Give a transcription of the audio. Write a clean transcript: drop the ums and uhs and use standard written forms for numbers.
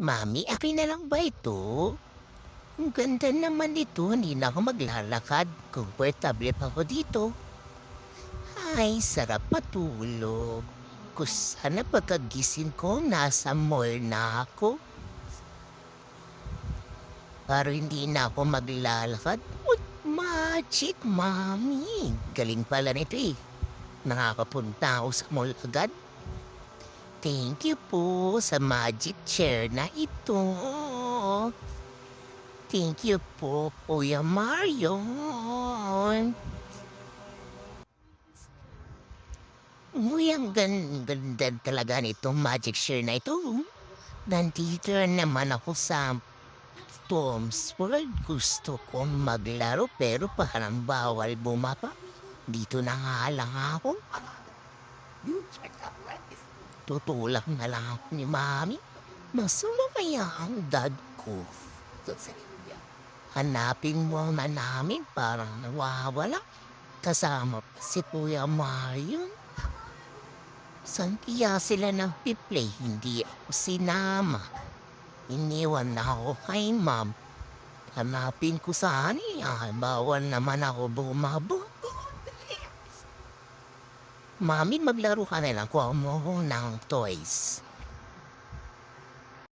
Mami, akin na lang ba ito? Ang ganda naman nito, hindi na ako maglalakad. Komportable pa ako dito. Ay, sarap matulog. Sana pagkagising ko, nasa mall na ako. Para hindi na ako maglalakad. Uy, magic, mami. Galing pala nito eh. Nakakapunta ako sa mall agad. Thank you po sa magic chair na ito. Thank you po, Kuya Marion. Uy, ang ganda talaga nitong magic chair na ito. Nandito naman ako sa Tom's World. Gusto kong maglaro pero parang bawal bumaba. Dito na nga lang ako. Tutulak na lang ako ni Mami. Masama kaya ang dad ko. Hanapin mo na namin parang nawawala. Kasama pa si Kuya Marion. San kaya sila nagpi-play? Hindi ako sinama. Iniwan na ako kay Ma'am. Hanapin ko saan bawal naman ako bumabo. Mami, maglaro ka na lang. Kuha mo ko ng toys.